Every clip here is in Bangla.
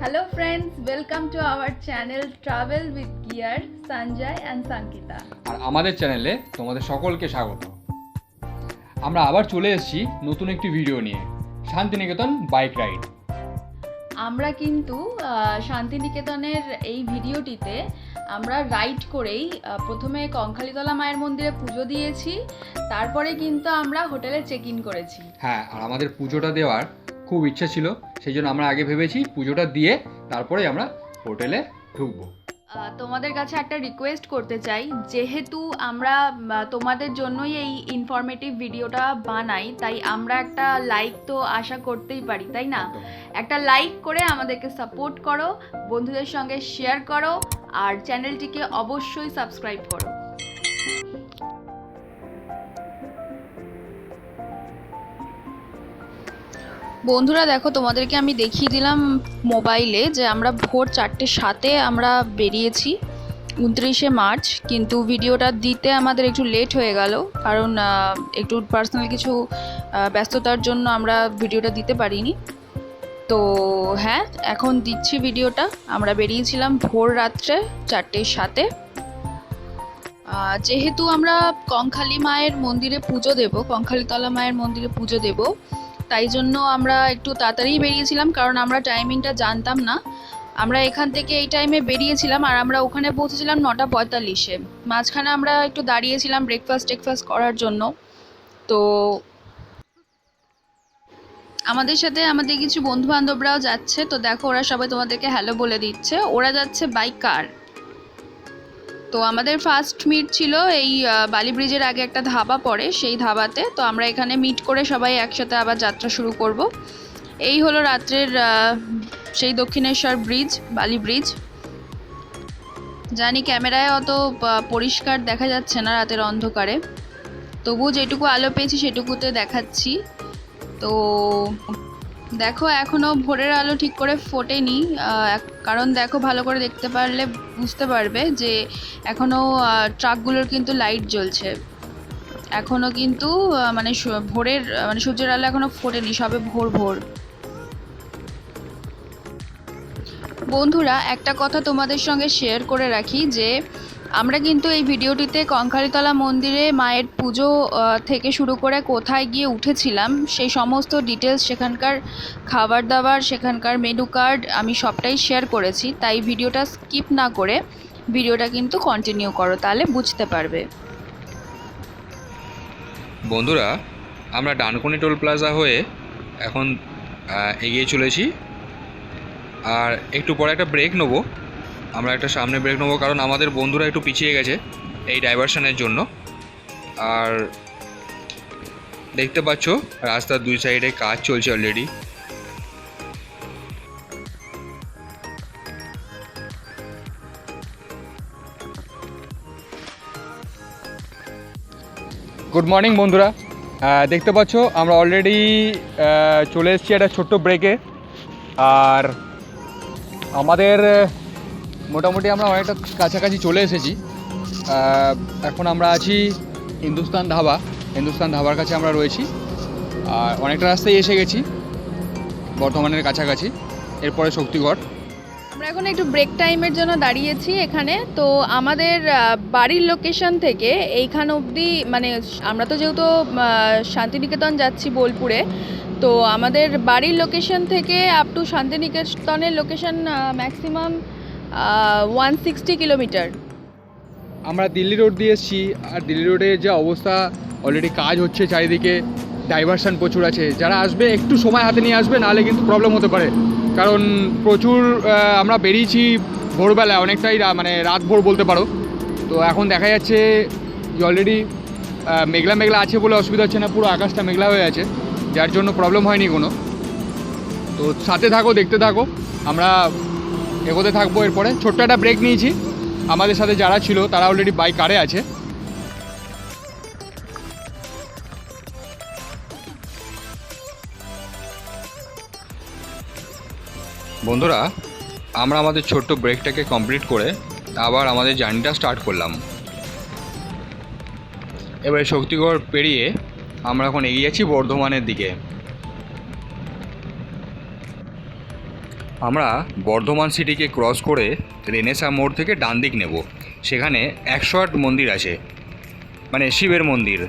Hello friends, welcome to our channel Travel with Gear, Sanjay and Sankita. আর আমাদের চ্যানেলে তোমাদের সকলকে স্বাগত। আমরা আবার চলে এসেছি নতুন একটি ভিডিও নিয়ে, শান্তিনিকেতন বাইক রাইড। আমরা কিন্তু শান্তিনিকেতনের এই ভিডিওটিতে আমরা রাইড করেই প্রথমে কঙ্কালীতলা মায়ের মন্দিরে পুজো দিয়েছি, তারপরে কিন্তু আমরা হোটেলে চেক ইন করেছি। হ্যাঁ, আর আমাদের পুজোটা দেওয়ার খুব ইচ্ছা ছিল, সেই জন্য আমরা আগে ভেবেছি পুজোটা দিয়ে তারপরে আমরা হোটেলে ঢুকবো। তোমাদের কাছে একটা রিকোয়েস্ট করতে চাই, যেহেতু আমরা তোমাদের জন্যই এই ইনফরমেটিভ ভিডিওটা বানাই, তাই আমরা একটা লাইক তো আশা করতেই পারি, তাই না? একটা লাইক করে আমাদেরকে সাপোর্ট করো, বন্ধুদের সঙ্গে শেয়ার করো, আর চ্যানেলটিকে অবশ্যই সাবস্ক্রাইব করো। বন্ধুরা দেখো, তোমাদেরকে আমি দেখিয়ে দিলাম মোবাইলে যে আমরা ভোর 4:07 আমরা বেরিয়েছি 29শে মার্চ, কিন্তু ভিডিওটা দিতে আমাদের একটু লেট হয়ে গেল, কারণ একটু পার্সোনাল কিছু ব্যস্ততার জন্য আমরা ভিডিওটা দিতে পারিনি। তো হ্যাঁ, এখন দিচ্ছি ভিডিওটা। আমরা বেরিয়েছিলাম ভোর রাত্রে 4:07। যেহেতু আমরা কঙ্কালী মায়ের মন্দিরে পুজো দেব, কঙ্কালীতলা মায়ের মন্দিরে পুজো দেব, তাই জন্য আমরা একটু তাড়াতাড়ি বেরিয়েছিলাম, কারণ আমরা টাইমিংটা জানতাম না। আমরা এখান থেকে এই টাইমে বেরিয়েছিলাম আর আমরা ওখানে পৌঁছেছিলাম 9:45-এ। মাঝখানে আমরা একটু দাঁড়িয়েছিলাম ব্রেকফাস্ট করার জন্য। তো আমাদের সাথে আমাদের কিছু বন্ধু বান্ধবরাও যাচ্ছে, তো দেখো ওরা সবাই তোমাদেরকে হ্যালো বলে দিচ্ছে। ওরা যাচ্ছে বাই কার। তো আমাদের ফার্স্ট মিট ছিল এই বালি ব্রিজের আগে একটা ধাবা পড়ে, সেই ধাবাতে। তো আমরা এখানে মিট করে সবাই একসাথে আবার যাত্রা শুরু করব। এই হলো রাত্রের সেই দক্ষিণেশ্বর ব্রিজ, বালি ব্রিজ। জানি ক্যামেরায় অত পরিষ্কার দেখা যাচ্ছে না রাতের অন্ধকারে, তবু যেটুকু আলো পেয়েছি সেটুকুতে দেখাচ্ছি। তো দেখো, এখনও ভোরের আলো ঠিক করে ফোটেনি, কারণ দেখো ভালো করে দেখতে পারলে বুঝতে পারবে যে এখনও ট্রাকগুলোর কিন্তু লাইট জ্বলছে। এখনও কিন্তু মানে ভোরের মানে সূর্যের আলো এখনও ফোটেনি, সবে ভোর। বন্ধুরা, একটা কথা তোমাদের সঙ্গে শেয়ার করে রাখি যে আমরা কিন্তু এই ভিডিওটিতে কঙ্কালীতলা মন্দিরে মায়ের পুজো থেকে শুরু করে কোথায় গিয়ে উঠেছিলাম সেই সমস্ত ডিটেলস, সেখানকার খাবার দাবার, সেখানকার মেনু কার্ড আমি সবটাই শেয়ার করেছি। তাই ভিডিওটা স্কিপ না করে ভিডিওটা কিন্তু কন্টিনিউ করো, তাহলে বুঝতে পারবে। বন্ধুরা, আমরা ডানকুনি টোল প্লাজা হয়ে এখন এগিয়ে চলেছি, আর একটু পরে একটা ব্রেক নেবো। আমরা একটা সামনে ব্রেক নেবো, কারণ আমাদের বন্ধুরা একটু পিছিয়ে গেছে এই ডাইভারশনের জন্য। আর দেখতে পাচ্ছ রাস্তার দুই সাইডে কাজ চলছে অলরেডি। গুড মর্নিং বন্ধুরা, দেখতে পাচ্ছ আমরা অলরেডি চলে এসেছি একটা ছোট্ট ব্রেকে। আর আমাদের মোটামুটি আমরা অনেকটা কাছাকাছি চলে এসেছি। এখন আমরা আছি হিন্দুস্তান ধাবার কাছে আমরা রয়েছি, আর অনেকটা রাস্তায় এসে গেছি বর্ধমানের কাছাকাছি, এরপরে শক্তিগড়। আমরা এখন একটু ব্রেক টাইমের জন্য দাঁড়িয়েছি এখানে। তো আমাদের বাড়ির লোকেশন থেকে এইখান অবধি, মানে আমরা তো যেহেতু শান্তিনিকেতন যাচ্ছি বোলপুরে, তো আমাদের বাড়ির লোকেশন থেকে আপ টু শান্তিনিকেতনের লোকেশন ম্যাক্সিমাম 160 কিলোমিটার। আমরা দিল্লি রোড দিয়ে এসেছি, আর দিল্লি রোডের যে অবস্থা, অলরেডি কাজ হচ্ছে চারিদিকে, ডাইভারশন প্রচুর আছে। যারা আসবে একটু সময় হাতে নিয়ে আসবে, নাহলে কিন্তু প্রবলেম হতে পারে, কারণ প্রচুর আমরা বেরিয়েছি ভোরবেলা, অনেকটাই মানে রাত ভোর বলতে পারো। তো এখন দেখা যাচ্ছে যে অলরেডি মেঘলা আছে বলে অসুবিধা হচ্ছে না, পুরো আকাশটা মেঘলা হয়ে আছে, যার জন্য প্রবলেম হয়নি কোনো। তো সাথে থাকো, দেখতে থাকো, আমরা এগোতে থাকবো। এরপরে ছোট্ট একটা ব্রেক নিয়েছি, আমাদের সাথে যারা ছিল তারা অলরেডি বাইক কারে আছে। বন্ধুরা, আমরা আমাদের ছোট্ট ব্রেকটাকে কমপ্লিট করে আবার আমাদের জার্নিটা স্টার্ট করলাম। এবারে শক্তিগড় পেরিয়ে আমরা এখন এগিয়ে যাচ্ছি বর্ধমানের দিকে। আমরা বর্ধমান সিটিকে ক্রস করে রেনেসা মোড় থেকে ডান দিক নেব। সেখানে 108 মন্দির আছে, মানে শিবের মন্দির।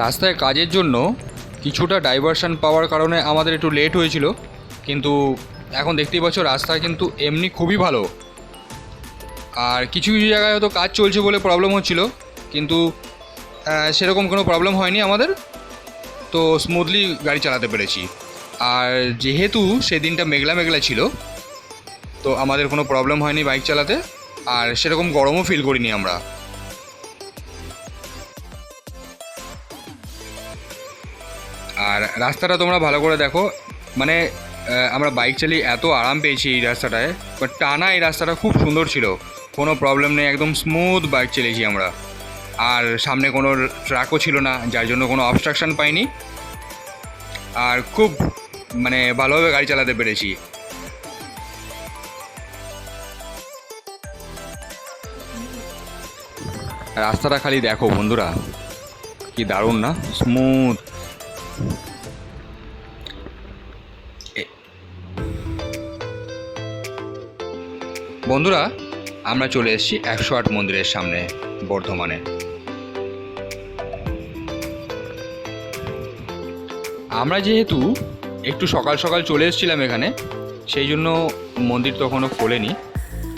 রাস্তায় কাজের জন্য কিছুটা ডাইভারশন পাওয়ার কারণে আমাদের একটু লেট হয়েছিল, কিন্তু এখন দেখতেই পাচ্ছ রাস্তা কিন্তু এমনি খুবই ভালো। আর কিছু কিছু জায়গায় হয়তো কাজ চলছে বলে প্রবলেম হচ্ছিল, কিন্তু সেরকম কোনো প্রবলেম হয়নি আমাদের, তো স্মুথলি গাড়ি চালাতে পেরেছি। আর যেহেতু সেদিনটা মেঘলা মেঘলা ছিল, তো আমাদের কোনো প্রবলেম হয়নি বাইক চালাতে, আর সেরকম গরমও ফিল করিনি আমরা। আর রাস্তাটা তোমরা ভালো করে দেখো, মানে আমরা বাইক চালিয়ে এত আরাম পেয়েছি এই রাস্তাটায়, বাট টানা এই রাস্তাটা খুব সুন্দর ছিল, কোনো প্রবলেম নেই, একদম স্মুথ বাইক চালিয়েছি আমরা। আর সামনে কোনো ট্রাকও ছিল না, যার জন্য কোনো অবস্ট্রাকশন পাইনি, আর খুব মানে ভালোভাবে গাড়ি চালাতে পেরেছি। রাস্তাটা খালি দেখো বন্ধুরা, কি দারুণ না, স্মুথ। বন্ধুরা, আমরা চলে এসেছি 108 মন্দিরের সামনে বর্ধমানে। আমরা যেহেতু একটু সকাল সকাল চলে এসেছিলাম এখানে, সেই জন্য মন্দির তখনও খোলেনি,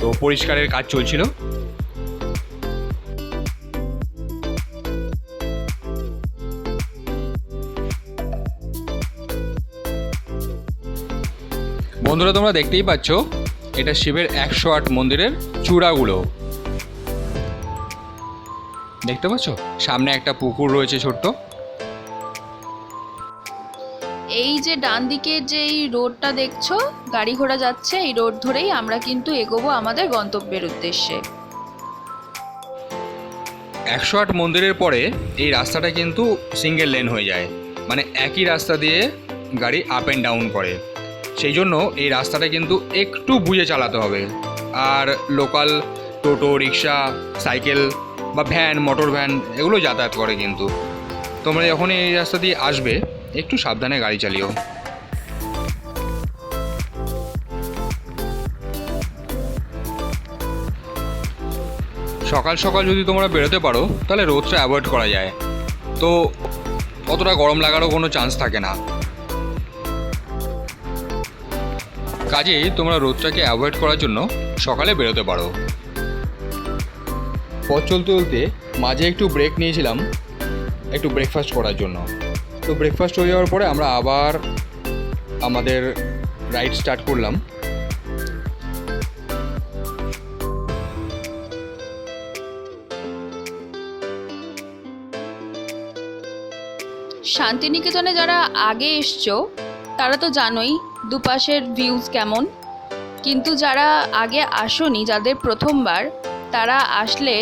তো পরিষ্কারের কাজ চলছিল। বন্ধুরা, তোমরা দেখতেই পাচ্ছ এটা শিবের 108 মন্দিরের চূড়াগুলো দেখতে পাচ্ছ। সামনে একটা পুকুর রয়েছে ছোট্ট। এই যে ডান দিকের যে এই রোডটা দেখছো, গাড়ি ঘোড়া যাচ্ছে, এই রোড ধরেই আমরা কিন্তু এগোবো আমাদের গন্তব্যের উদ্দেশ্যে। 108 মন্দিরের পরে এই রাস্তাটা কিন্তু সিঙ্গেল লেন হয়ে যায়, মানে একই রাস্তা দিয়ে গাড়ি আপ অ্যান্ড ডাউন করে। সেই জন্য এই রাস্তাটা কিন্তু একটু বুঝে চালাতে হবে। আর লোকাল টোটো, রিক্সা, সাইকেল বা ভ্যান, মোটর ভ্যান এগুলো যাতায়াত করে, কিন্তু তোমরা যখন এই রাস্তা দিয়ে আসবে একটু সাবধানে গাড়ি চালিও। সকাল সকাল যদি তোমরা বেরোতে পারো তাহলে রোদটা অ্যাভয়েড করা যায়, তো অতটা গরম লাগারও কোনো চান্স থাকে না। কাজেই তোমরা রোদটাকে অ্যাভয়েড করার জন্য সকালে বেরোতে পারো। পথ চলতে চলতে মাঝে একটু ব্রেক নিয়েছিলাম একটু ব্রেকফাস্ট করার জন্য। তো ব্রেকফাস্ট হয়ে যাওয়ার পরে আমরা আবার আমাদের রাইড স্টার্ট করলাম। শান্তিনিকেতনে যারা আগে এসছো তারা তো জানোই দুপাশের ভিউজ কেমন, কিন্তু যারা আগে আসোনি, যাদের প্রথমবার, তারা আসলে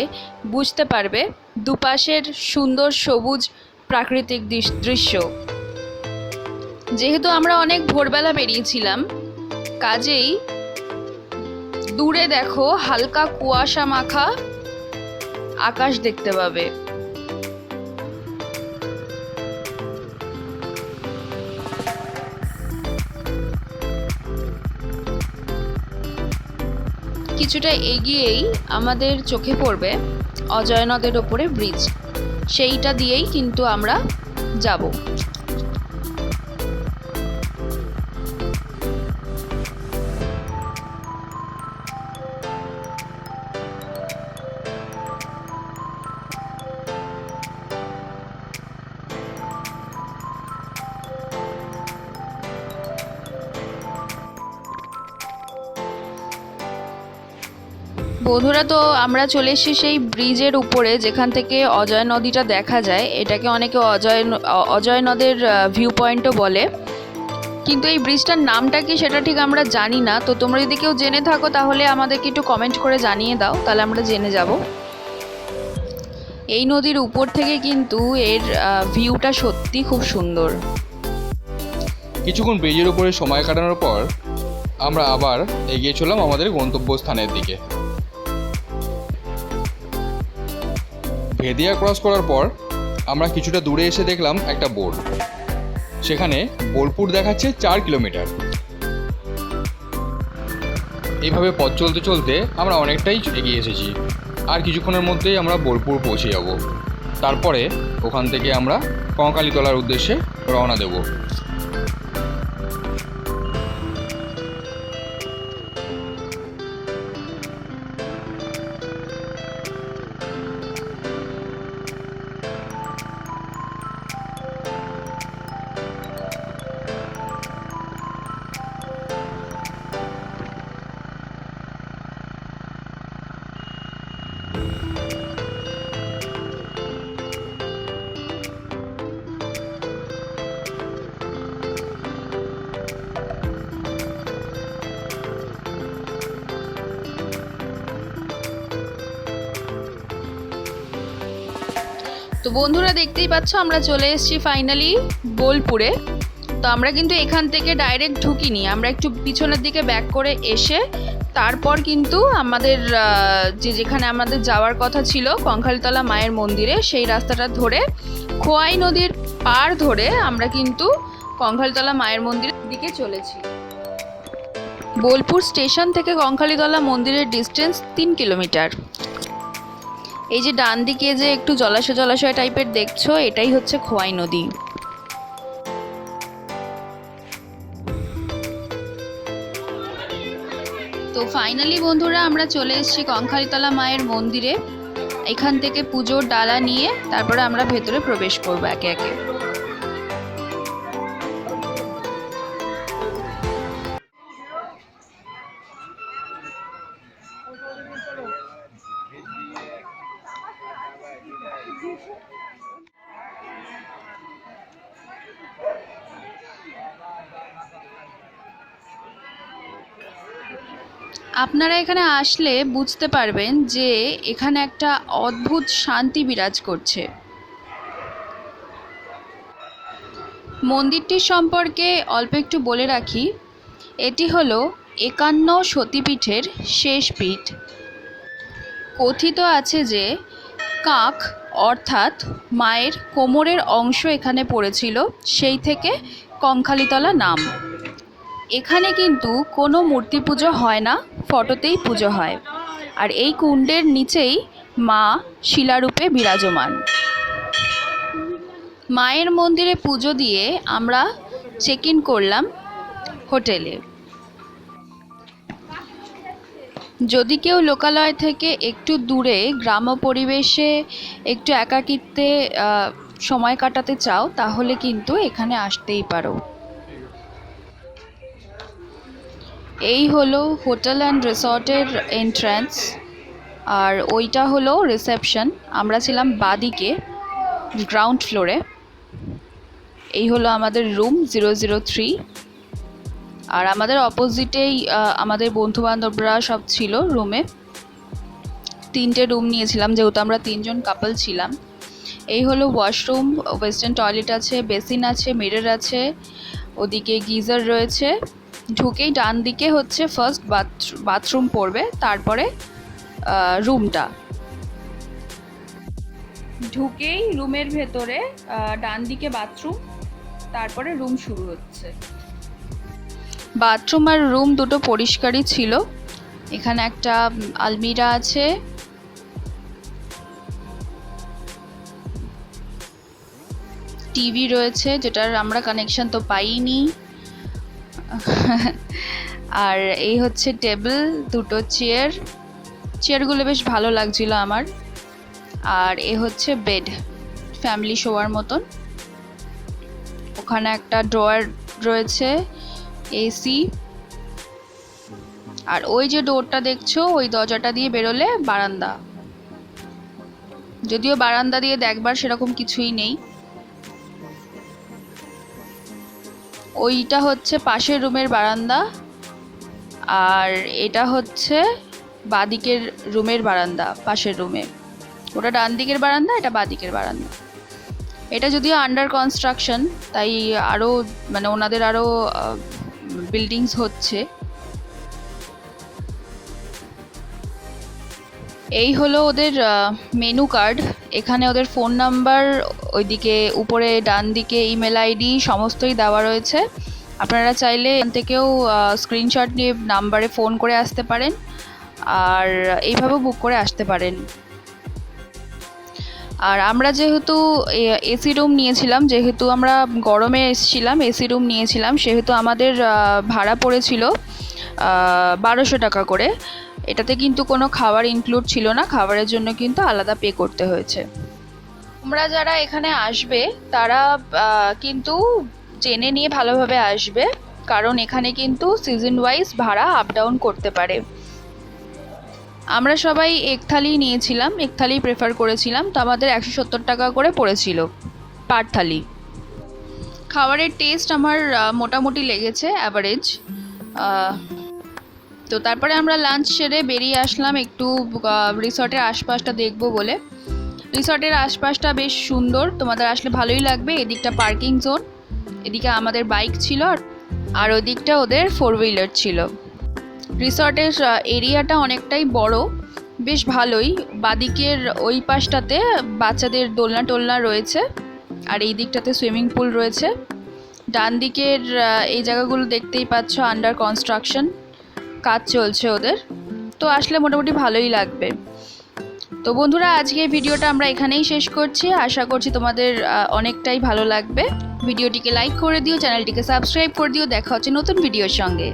বুঝতে পারবে দুপাশের সুন্দর সবুজ প্রাকৃতিক দৃশ্য। যেহেতু আমরা অনেক ভোরবেলা বেরিয়েছিলাম, কাজেই দূরে দেখো হালকা কুয়াশা মাখা আকাশ দেখতে পাবে। কিছুটা এগিয়েই আমাদের চোখে পড়বে অজয় নদের ওপরে ব্রিজ, সেইটা দিয়েই কিন্তু আমরা যাব। বন্ধুরা, তো আমরা চলে এসেছি সেই ব্রিজের উপরে যেখান থেকে অজয় নদীটা দেখা যায়। এটাকে অনেকে অজয় নদের ভিউ পয়েন্টও বলে, কিন্তু এই ব্রিজটার নামটা কি সেটা ঠিক আমরা জানি না। তো তোমরা যদি কেউ জেনে থাকো তাহলে আমাদেরকে একটু কমেন্ট করে জানিয়ে দাও, তাহলে আমরা জেনে যাব। এই নদীর উপর থেকে কিন্তু এর ভিউটা সত্যি খুব সুন্দর। কিছুক্ষণ ব্রিজের উপরে সময় কাটানোর পর আমরা আবার এগিয়ে চললাম আমাদের গন্তব্যস্থানের দিকে। ভেদিয়া ক্রস করার পর আমরা কিছুটা দূরে এসে দেখলাম একটা বোর্ড, সেখানে বোলপুর দেখাচ্ছে 4 কিলোমিটার। এইভাবে পথ চলতে চলতে আমরা অনেকটাই এগিয়ে এসেছি, আর কিছুক্ষণের মধ্যেই আমরা বোলপুর পৌঁছে যাব। তারপরে ওখান থেকে আমরা কঙ্কালীতলার উদ্দেশ্যে রওনা দেব। তো বন্ধুরা দেখতেই পাচ্ছ আমরা চলে এসেছি ফাইনালি বোলপুরে। তো আমরা কিন্তু এখান থেকে ডাইরেক্ট ঢুকিনি, আমরা একটু পিছনের দিকে ব্যাক করে এসে তারপর কিন্তু আমাদের যেখানে আমাদের যাওয়ার কথা ছিল কঙ্কালীতলা মায়ের মন্দিরে, সেই রাস্তাটা ধরে খোয়াই নদীর পার ধরে আমরা কিন্তু কঙ্কালীতলা মায়ের মন্দিরের দিকে চলেছি। বোলপুর স্টেশন থেকে কঙ্কালীতলা মন্দিরের ডিস্টেন্স 3 কিলোমিটার। এই যে ডান দিকে যে একটু জলাশয় টাইপের দেখছো, এটাই হচ্ছে খোয়াই নদী। তো ফাইনালি বন্ধুরা আমরা চলে এসেছি কঙ্কালীতলা মায়ের মন্দিরে। এখান থেকে পুজোর ডালা নিয়ে তারপরে আমরা ভেতরে প্রবেশ করবো একে একে। আপনারা এখানে আসলে বুঝতে পারবেন যে এখানে একটা অদ্ভুত শান্তি বিরাজ করছে। মন্দিরটির সম্পর্কে অল্প একটু বলে রাখি, এটি হলো 51 সতীপীঠের শেষ পীঠ। কথিত আছে যে কাক অর্থাৎ মায়ের কোমরের অংশ এখানে পড়েছিল, সেই থেকে কঙ্কালীতলা নাম। এখানে কিন্তু কোনো মূর্তি পুজো হয় না, ফটোতেই পুজো হয়। আর এই কুণ্ডের নিচেই মা শিলারূপে বিরাজমান। মায়ের মন্দিরে পুজো দিয়ে আমরা চেক ইন করলাম হোটেলে। যদি কেউ লোকালয় থেকে একটু দূরে গ্রাম্য পরিবেশে একটু একাকিত্বে সময় কাটাতে চাও, তাহলে কিন্তু এখানে আসতেই পারো। এই হলো হোটেল অ্যান্ড রিসর্টের এন্ট্রান্স, আর ওইটা হলো রিসেপশন। আমরা ছিলাম বাদিকে গ্রাউন্ড ফ্লোরে। এই হলো আমাদের রুম 003, আর আমাদের অপোজিটেই আমাদের বন্ধুবান্ধবরা সব ছিল রুমে। 3টে রুম নিয়েছিলাম যেহেতু আমরা 3জন কাপল ছিলাম। এই হলো ওয়াশরুম, ওয়েস্টার্ন টয়লেট আছে, বেসিন আছে, মিরর আছে, ওদিকে গিজার রয়েছে। ঢুকেই ডান দিকে হচ্ছে ফার্স্ট বাথরুম পড়বে, তারপরে রুমটা। ঢুকেই রুমের ভেতরে ডান দিকে বাথরুম, তারপরে রুম শুরু হচ্ছে। বাথরুম আর রুম দুটো পরিষ্কারই ছিল। এখানে একটা আলমিরা আছে, টিভি রয়েছে যেটার আমরা কানেকশন তো পাইনি, আর এই হচ্ছে টেবিল, দুটো চেয়ারগুলো বেশ ভালো লাগছিল আমার। আর এ হচ্ছে বেড, ফ্যামিলি শোয়ার মতন। ওখানে একটা ড্রয়ার রয়েছে, এসি। আর ওই যে ডোরটা দেখছো, ওই দরজাটা দিয়ে বেরোলে বারান্দা। যদিও বারান্দা দিয়ে দেখবার সেরকম কিছুই নেই। ওইটা হচ্ছে পাশের রুমের বারান্দা, আর এটা হচ্ছে বাদিকের রুমের বারান্দা পাশের রুমে। ওটা ডান দিকের বারান্দা, এটা বাঁ দিকের বারান্দা। এটা যদিও আন্ডার কনস্ট্রাকশন, তাই আরও মানে ওনাদের আরও বিল্ডিংস হচ্ছে। এই হলো ওদের মেনু কার্ড। এখানে ওদের ফোন নাম্বার, ওইদিকে উপরে ডান দিকে ইমেল আইডি সমস্তই দেওয়া রয়েছে। আপনারা চাইলে এখান থেকেও স্ক্রিনশট নিয়ে নাম্বারে ফোন করে আসতে পারেন, আর এইভাবে বুক করে আসতে পারেন। আর আমরা যেহেতু এসি রুম নিয়েছিলাম, যেহেতু আমরা গরমে এসেছিলাম, এসি রুম নিয়েছিলাম, সেহেতু আমাদের ভাড়া পড়েছিল 1200 টাকা করে। এটাতে কিন্তু কোনো খাবার ইনক্লুড ছিল না, খাবারের জন্য কিন্তু আলাদা পে করতে হয়েছে। তোমরা যারা এখানে আসবে তারা কিন্তু জেনে নিয়ে ভালোভাবে আসবে, কারণ এখানে কিন্তু সিজন ওয়াইজ ভাড়া আপ ডাউন করতে পারে। আমরা সবাই এক থালি নিয়েছিলাম, এক থালি প্রেফার করেছিলাম, তো আমাদের 170 টাকা করে পড়েছিল পার থালি। খাবারের টেস্ট আমার মোটামুটি লেগেছে, অ্যাভারেজ। তো তারপরে আমরা লাঞ্চ সেরে বেরিয়ে আসলাম একটু রিসর্টের আশপাশটা দেখবো বলে। রিসর্টের আশপাশটা বেশ সুন্দর, তোমাদের আসলে ভালোই লাগবে। এদিকটা পার্কিং জোন, এদিকে আমাদের বাইক ছিল, আর ওদিকটা ওদের 4 হুইলার ছিল। রিসর্টের এরিয়াটা অনেকটাই বড়, বেশ ভালোই। বাদিকের ওই পাশটাতে বাচ্চাদের দোলনা টোলনা রয়েছে, আর এই দিকটাতে সুইমিং পুল রয়েছে। ডান দিকের এই জায়গাগুলো দেখতেই পাচ্ছ আন্ডার কনস্ট্রাকশন, কাজ চলছে ওদের। তো আসলে মোটামুটি ভালোই লাগবে। তো বন্ধুরা, আজকে ভিডিওটা আমরা এখানেই শেষ করছি। আশা করছি তোমাদের অনেকটাই ভালো লাগবে। ভিডিওটিকে লাইক করে দিও, চ্যানেলটিকে সাবস্ক্রাইব করে দিও। দেখা হচ্ছে নতুন ভিডিওর সঙ্গে।